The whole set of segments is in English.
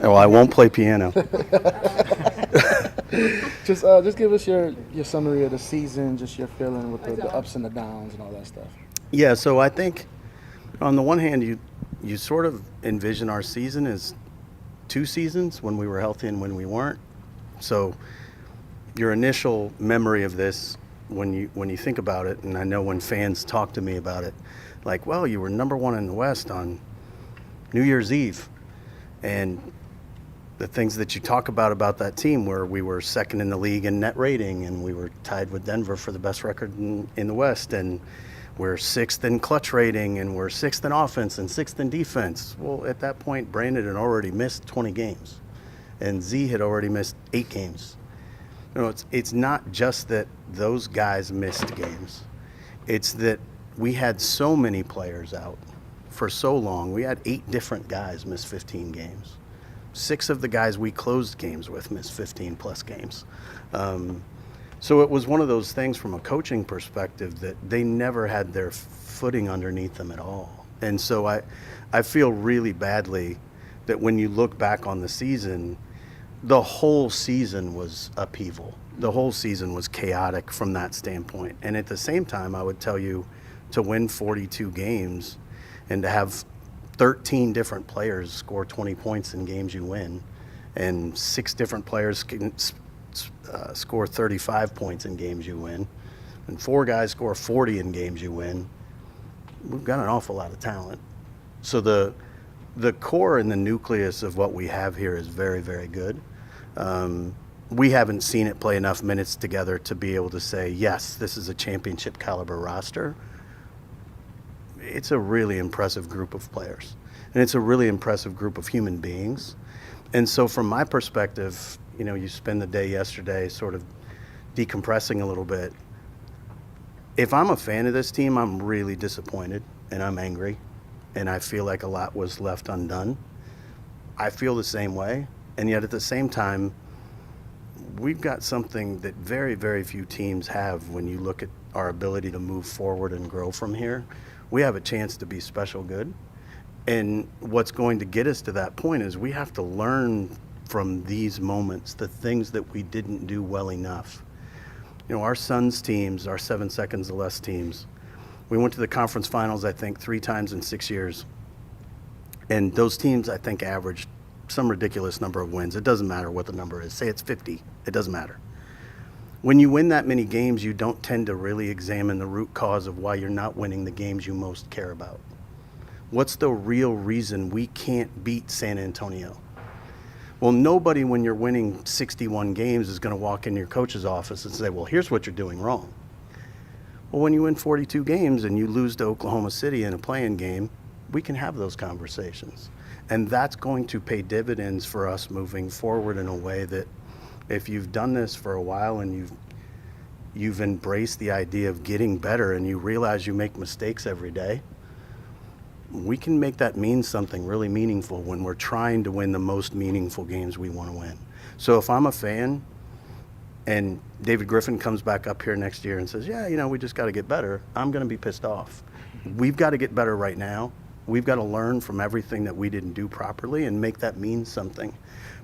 Oh, I won't play piano. Just give us your summary of the season, just your feeling with the ups and the downs and all that stuff. Yeah, so I think on the one hand, you sort of envision our season as two seasons, when we were healthy and when we weren't. So your initial memory of this, when you think about it, and I know when fans talk to me about it, like, well, you were number one in the West on New Year's Eve. And the things that you talk about that team, where we were second in the league in net rating, and we were tied with Denver for the best record in the West, and we're sixth in clutch rating, and we're sixth in offense and sixth in defense. Well, at that point, Brandon had already missed 20 games, and Z had already missed 8 games. It's not just that those guys missed games. It's that we had so many players out for so long. We had 8 different guys miss 15 games. 6 of the guys we closed games with missed 15 plus games. So it was one of those things from a coaching perspective that they never had their footing underneath them at all. And so I feel really badly that when you look back on the season, the whole season was upheaval. The whole season was chaotic from that standpoint. And at the same time, I would tell you, to win 42 games and to have 13 different players score 20 points in games you win, and 6 different players can score 35 points in games you win, and 4 guys score 40 in games you win, we've got an awful lot of talent. So the core and the nucleus of what we have here is very, very good. We haven't seen it play enough minutes together to be able to say, yes, this is a championship caliber roster. It's a really impressive group of players, and it's a really impressive group of human beings. And so from my perspective, you spend the day yesterday sort of decompressing a little bit. If I'm a fan of this team, I'm really disappointed and I'm angry, and I feel like a lot was left undone. I feel the same way, and yet at the same time, we've got something that very, very few teams have when you look at our ability to move forward and grow from here. We have a chance to be special good. And what's going to get us to that point is we have to learn from these moments, the things that we didn't do well enough. Our Suns teams, our 7 seconds or less teams, we went to the conference finals, I think, 3 times in 6 years. And those teams, I think, averaged some ridiculous number of wins. It doesn't matter what the number is. Say it's 50. It doesn't matter. When you win that many games, you don't tend to really examine the root cause of why you're not winning the games you most care about. What's the real reason we can't beat San Antonio? Well, nobody, when you're winning 61 games, is going to walk in your coach's office and say, well, here's what you're doing wrong. Well, when you win 42 games and you lose to Oklahoma City in a play-in game, we can have those conversations. And that's going to pay dividends for us moving forward in a way that, if you've done this for a while and you've embraced the idea of getting better and you realize you make mistakes every day, we can make that mean something really meaningful when we're trying to win the most meaningful games we want to win. So if I'm a fan and David Griffin comes back up here next year and says, yeah, we just got to get better, I'm going to be pissed off. We've got to get better right now. We've got to learn from everything that we didn't do properly and make that mean something.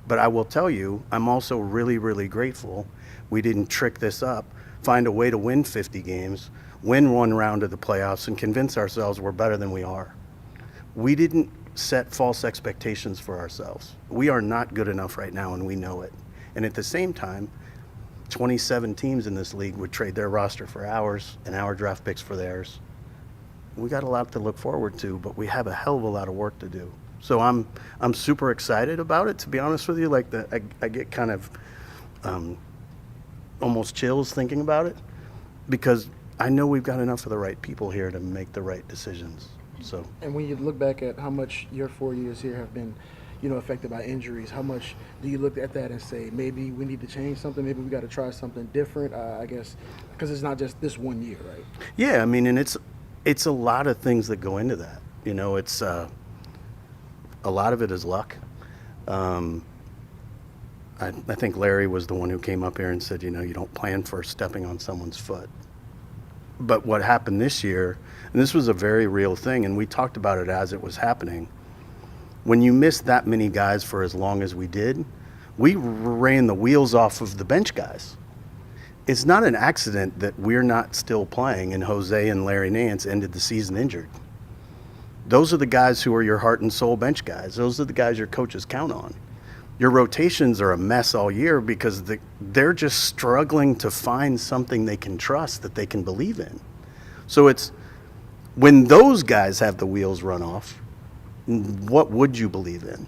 But I will tell you, I'm also really, really grateful we didn't trick this up, find a way to win 50 games, win one round of the playoffs, and convince ourselves we're better than we are. We didn't set false expectations for ourselves. We are not good enough right now, and we know it. And at the same time, 27 teams in this league would trade their roster for ours and our draft picks for theirs. We got a lot to look forward to, but we have a hell of a lot of work to do. So I'm super excited about it, to be honest with you. I get kind of almost chills thinking about it, because I know we've got enough of the right people here to make the right decisions. So. And when you look back at how much your 4 years here have been, affected by injuries, how much do you look at that and say, maybe we need to change something, maybe we got to try something different, I guess, because it's not just this 1 year, right? Yeah, and it's a lot of things that go into that. It's a lot of it is luck. I think Larry was the one who came up here and said, you don't plan for stepping on someone's foot. But what happened this year, and this was a very real thing, and we talked about it as it was happening, when you miss that many guys for as long as we did, we ran the wheels off of the bench guys. It's not an accident that we're not still playing and Jose and Larry Nance ended the season injured. Those are the guys who are your heart and soul bench guys. Those are the guys your coaches count on. Your rotations are a mess all year because they're just struggling to find something they can trust, that they can believe in. So it's when those guys have the wheels run off, what would you believe in?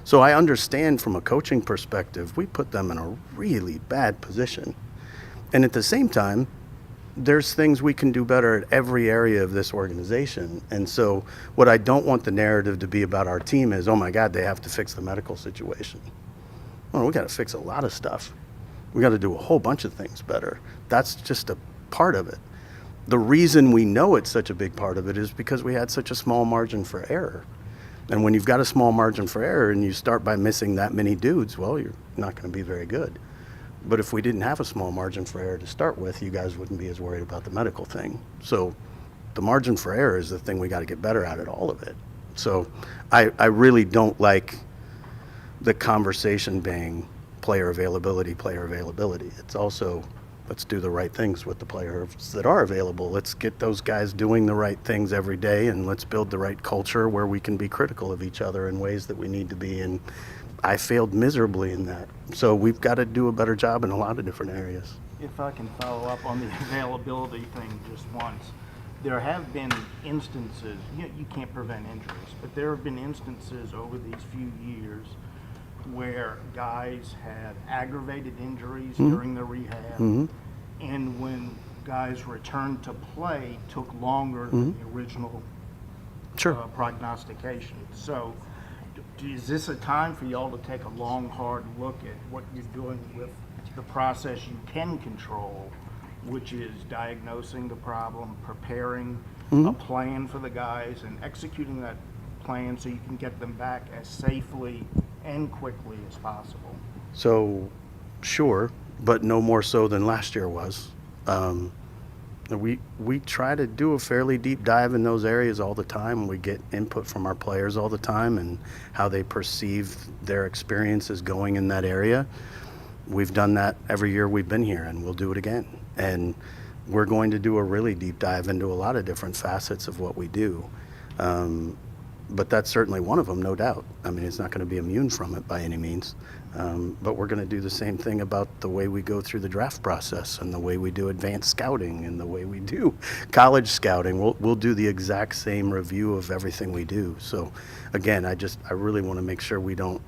So I understand from a coaching perspective, we put them in a really bad position. And at the same time, there's things we can do better at every area of this organization. And so what I don't want the narrative to be about our team is, oh my God, they have to fix the medical situation. Well, we got to fix a lot of stuff. We got to do a whole bunch of things better. That's just a part of it. The reason we know it's such a big part of it is because we had such a small margin for error. And when you've got a small margin for error and you start by missing that many dudes, well, you're not going to be very good. But if we didn't have a small margin for error to start with, you guys wouldn't be as worried about the medical thing. So the margin for error is the thing we got to get better at all of it. So I really don't like the conversation being player availability. It's also, let's do the right things with the players that are available. Let's get those guys doing the right things every day, and let's build the right culture where we can be critical of each other in ways that we need to be. And I failed miserably in that. So we've got to do a better job in a lot of different areas. If I can follow up on the availability thing just once. There have been instances, you can't prevent injuries, but there have been instances over these few years where guys had aggravated injuries during the rehab, and when guys returned to play, took longer than the original prognostication. So is this a time for y'all to take a long, hard look at what you're doing with the process you can control, which is diagnosing the problem, preparing a plan for the guys, and executing that plan so you can get them back as safely and quickly as possible? So, sure, but no more so than last year was. We try to do a fairly deep dive in those areas all the time. We get input from our players all the time and how they perceive their experiences going in that area. We've done that every year we've been here, and we'll do it again. And we're going to do a really deep dive into a lot of different facets of what we do. But that's certainly one of them, no doubt. I mean, it's not going to be immune from it by any means. But we're going to do the same thing about the way we go through the draft process and the way we do advanced scouting and the way we do college scouting. We'll do the exact same review of everything we do. So, again, I really want to make sure we don't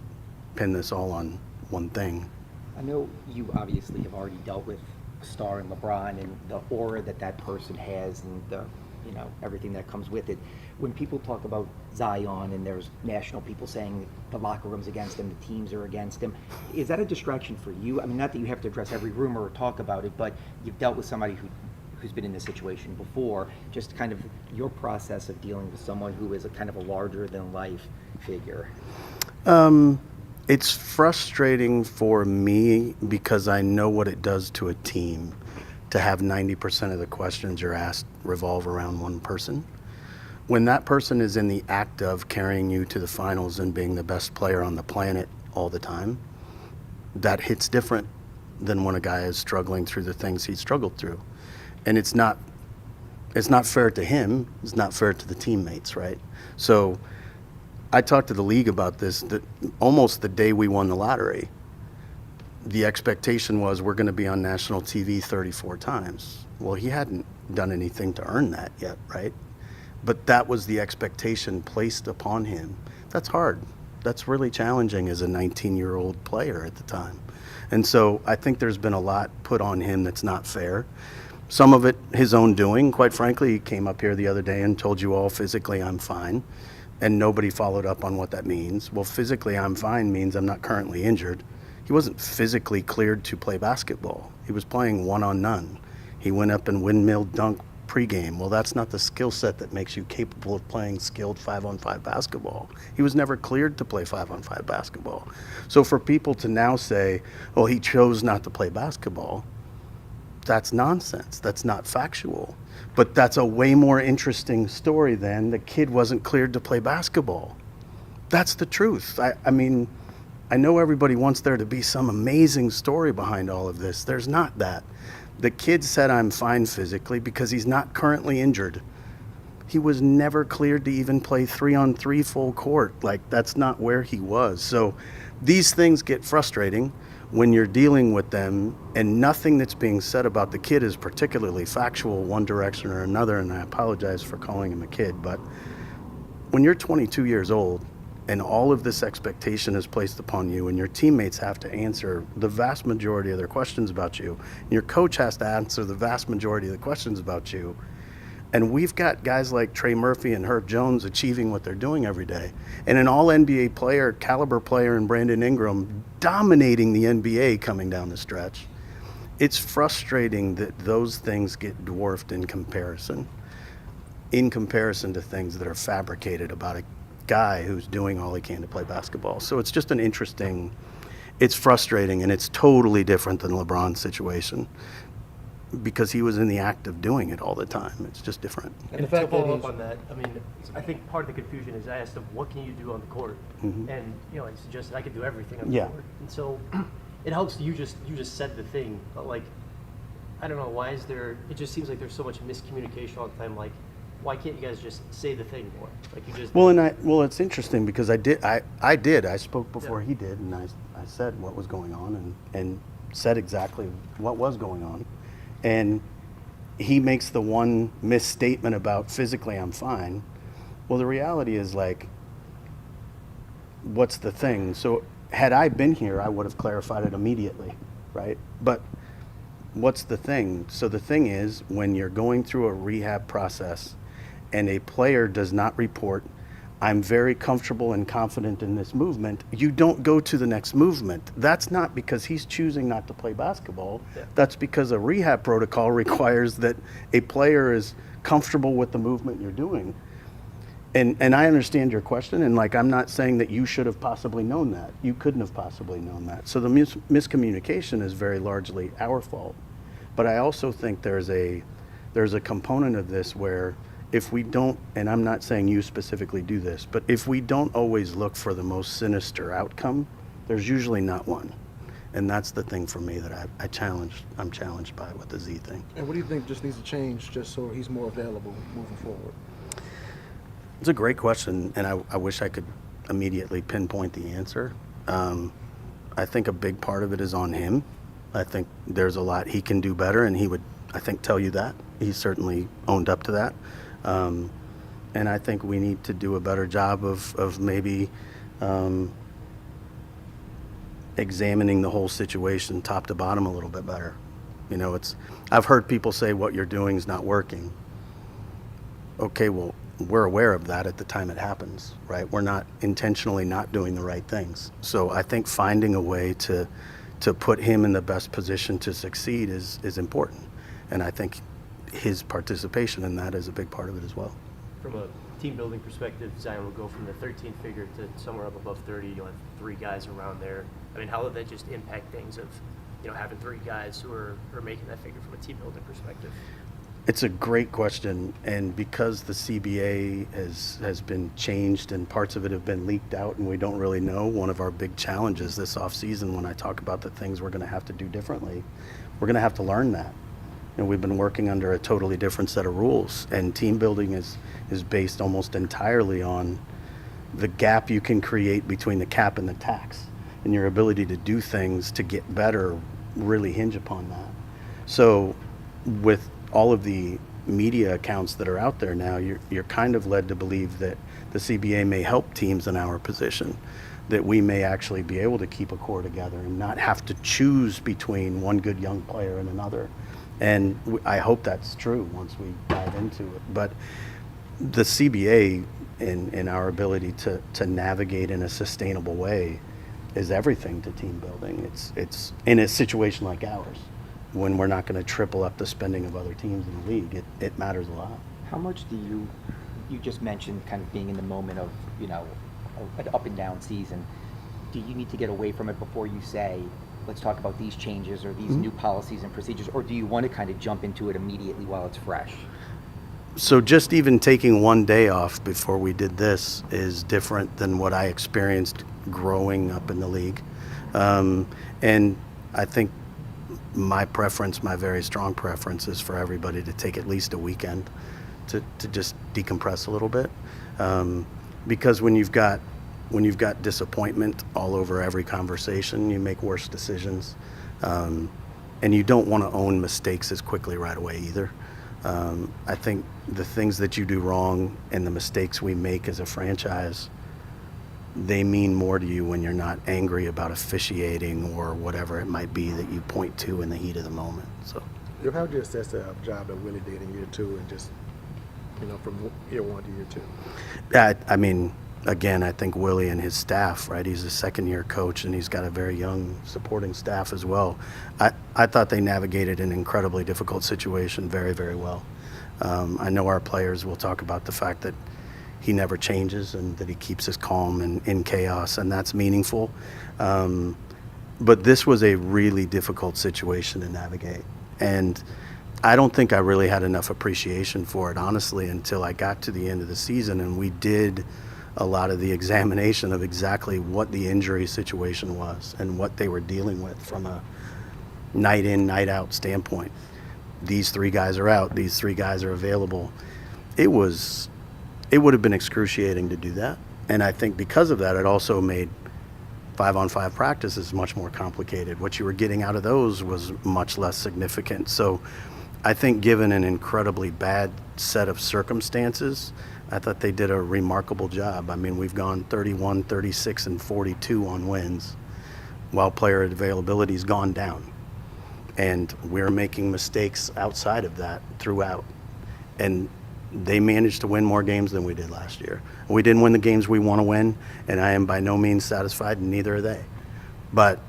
pin this all on one thing. I know you obviously have already dealt with Star and LeBron and the aura that person has and the, everything that comes with it. When people talk about Zion and there's national people saying the locker room's against him, the teams are against him, is that a distraction for you? I mean, not that you have to address every rumor or talk about it, but you've dealt with somebody who's been in this situation before. Just kind of your process of dealing with someone who is a kind of a larger than life figure. It's frustrating for me because I know what it does to a team to have 90% of the questions you're asked revolve around one person. When that person is in the act of carrying you to the finals and being the best player on the planet all the time, that hits different than when a guy is struggling through the things he struggled through. And it's not fair to him, it's not fair to the teammates, right? So I talked to the league about this, that almost the day we won the lottery, the expectation was we're going to be on national TV 34 times. Well, he hadn't done anything to earn that yet, right? But that was the expectation placed upon him. That's hard. That's really challenging as a 19-year-old player at the time. And so I think there's been a lot put on him that's not fair. Some of it his own doing. Quite frankly, he came up here the other day and told you all physically I'm fine. And nobody followed up on what that means. Well, physically I'm fine means I'm not currently injured. He wasn't physically cleared to play basketball. He was playing one-on-none. He went up and windmill dunk pregame. Well, that's not the skill set that makes you capable of playing skilled 5-on-5 basketball. He was never cleared to play 5-on-5 basketball. So for people to now say, oh, he chose not to play basketball, that's nonsense. That's not factual. But that's a way more interesting story than the kid wasn't cleared to play basketball. That's the truth. I mean, I know everybody wants there to be some amazing story behind all of this. There's not that. The kid said I'm fine physically because he's not currently injured. He was never cleared to even play 3-on-3 full court. Like, that's not where he was. So these things get frustrating when you're dealing with them, and nothing that's being said about the kid is particularly factual one direction or another, and I apologize for calling him a kid, but when you're 22 years old and all of this expectation is placed upon you and your teammates have to answer the vast majority of their questions about you, and your coach has to answer the vast majority of the questions about you, and we've got guys like Trey Murphy and Herb Jones achieving what they're doing every day, and an all-NBA player, caliber player in Brandon Ingram dominating the NBA coming down the stretch. It's frustrating that those things get dwarfed in comparison to things that are fabricated about a guy who's doing all he can to play basketball. So it's just it's frustrating, and it's totally different than LeBron's situation, because he was in the act of doing it all the time. It's just different. And the To fact that follow he's- up on that, I mean, I think part of the confusion is I asked him, what can you do on the court? Mhm. And, you know, he suggested I could do everything on the Yeah. court. And so it helps you just said the thing, but like, I don't know, why is there, it just seems like there's so much miscommunication all the time. Like, why can't you guys just say the thing more? Like you just Well, it's interesting because I spoke before Yeah. he did, and I said what was going on and said exactly what was going on. And he makes the one misstatement about physically I'm fine. Well, the reality is, like, what's the thing? So had I been here, I would have clarified it immediately, right? But what's the thing? So the thing is, when you're going through a rehab process and a player does not report, I'm very comfortable and confident in this movement, you don't go to the next movement. That's not because he's choosing not to play basketball. Yeah. That's because a rehab protocol requires that a player is comfortable with the movement you're doing. And I understand your question, and like, I'm not saying that you should have possibly known that. You couldn't have possibly known that. So the miscommunication is very largely our fault. But I also think there's a component of this where if we don't, and I'm not saying you specifically do this, but if we don't always look for the most sinister outcome, there's usually not one. And that's the thing for me that I'm challenged by with the Z thing. And what do you think just needs to change just so he's more available moving forward? It's a great question, and I wish I could immediately pinpoint the answer. I think a big part of it is on him. I think there's a lot he can do better, and he would, I think, tell you that. He's certainly owned up to that. And I think we need to do a better job of maybe examining the whole situation top to bottom a little bit better. You know, I've heard people say what you're doing is not working. Okay, well, we're aware of that at the time it happens, right? We're not intentionally not doing the right things. So I think finding a way to put him in the best position to succeed is important. And I think his participation in that is a big part of it as well. from a team building perspective, Zion will go from the 13th figure to somewhere up above 30. You'll have 3 guys around there. I mean, how would that just impact things of, you know, having 3 guys who are making that figure from a team building perspective? It's a great question, and because the CBA has been changed and parts of it have been leaked out and we don't really know, one of our big challenges this offseason when I talk about the things we're going to have to do differently, we're going to have to learn that. And we've been working under a totally different set of rules, and team building is based almost entirely on the gap you can create between the cap and the tax, and your ability to do things to get better really hinge upon that. So with all of the media accounts that are out there now, you're kind of led to believe that the CBA may help teams in our position, that we may actually be able to keep a core together and not have to choose between one good young player and another. And I hope that's true once we dive into it. But the CBA in our ability to navigate in a sustainable way is everything to team building. It's in a situation like ours, when we're not going to triple up the spending of other teams in the league, it matters a lot. How much do you just mentioned kind of being in the moment of, you know, an up and down season. Do you need to get away from it before you say, let's talk about these changes or these new policies and procedures, or do you want to kind of jump into it immediately while it's fresh? So just even taking one day off before we did this is different than what I experienced growing up in the league. And I think my preference, my very strong preference, is for everybody to take at least a weekend to just decompress a little bit. Because when you've got disappointment all over every conversation, you make worse decisions. And you don't want to own mistakes as quickly right away either. I think the things that you do wrong and the mistakes we make as a franchise, they mean more to you when you're not angry about officiating or whatever it might be that you point to in the heat of the moment. So, How would you assess the job that Willy did in year 2 and just, from year 1 to year 2? I mean, again, I think Willy and his staff, right? He's a second-year coach, and he's got a very young supporting staff as well. I thought they navigated an incredibly difficult situation very, very well. I know our players will talk about the fact that he never changes and that he keeps us calm and in chaos, and that's meaningful. But this was a really difficult situation to navigate. And I don't think I really had enough appreciation for it, honestly, until I got to the end of the season and we did a lot of the examination of exactly what the injury situation was and what they were dealing with from a night in, night out standpoint. These 3 guys are out. These 3 guys are available. It would have been excruciating to do that. And I think because of that, it also made 5-on-5 practices much more complicated. What you were getting out of those was much less significant. So I think given an incredibly bad set of circumstances, I thought they did a remarkable job. I mean, we've gone 31, 36, and 42 on wins while player availability's gone down. And we're making mistakes outside of that throughout. And they managed to win more games than we did last year. We didn't win the games we want to win, and I am by no means satisfied, and neither are they. But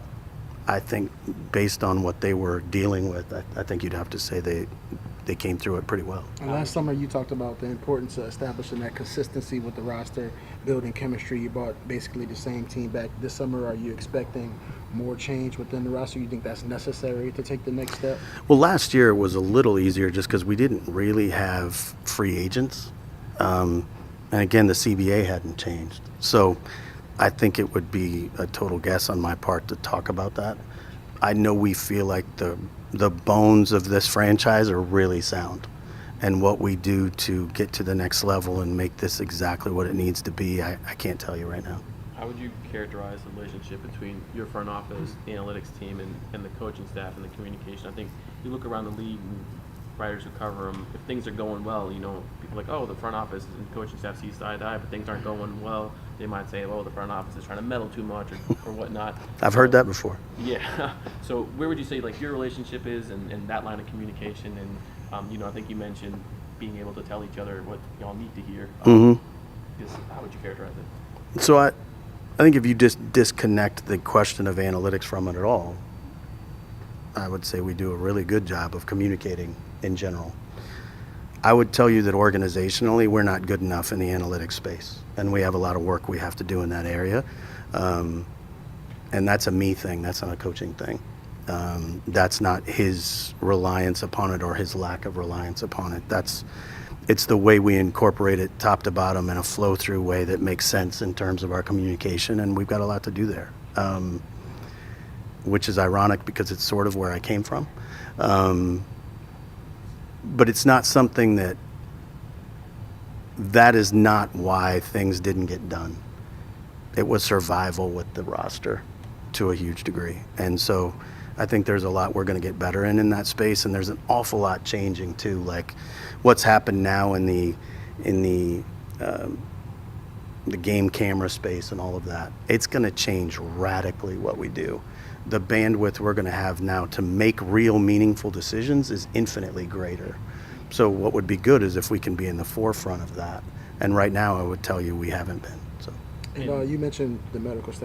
I think based on what they were dealing with, I think you'd have to say they came through it pretty well. And last summer you talked about the importance of establishing that consistency with the roster, building chemistry. You brought basically the same team back this summer. Are you expecting more change within the roster? You think that's necessary to take the next step? Well, last year it was a little easier just because we didn't really have free agents. And again, the CBA hadn't changed. So I think it would be a total guess on my part to talk about that. I know we feel like the bones of this franchise are really sound. And what we do to get to the next level and make this exactly what it needs to be, I can't tell you right now. How would you characterize the relationship between your front office, the analytics team, and the coaching staff and the communication? I think you look around the league and writers who cover them, if things are going well, people are like, oh, the front office and coaching staff see eye to eye, but things aren't going well. They might say, oh, the front office is trying to meddle too much or whatnot. I've heard that before. Yeah. So where would you say your relationship is and that line of communication? And, I think you mentioned being able to tell each other what y'all need to hear. How would you characterize it? So I think if you just disconnect the question of analytics from it at all, I would say we do a really good job of communicating in general. I would tell you that organizationally, we're not good enough in the analytics space, and we have a lot of work we have to do in that area. And that's a me thing. That's not a coaching thing. That's not his reliance upon it or his lack of reliance upon it. It's the way we incorporate it top to bottom in a flow-through way that makes sense in terms of our communication, and we've got a lot to do there, which is ironic because it's sort of where I came from. But it's not something that is not why things didn't get done. It was survival with the roster to a huge degree. And so I think there's a lot we're going to get better in that space, and there's an awful lot changing too. Like what's happened now in the game camera space and all of that, it's going to change radically what we do. The bandwidth we're going to have now to make real meaningful decisions is infinitely greater. So what would be good is if we can be in the forefront of that. And right now I would tell you we haven't been. So. And you mentioned the medical staff.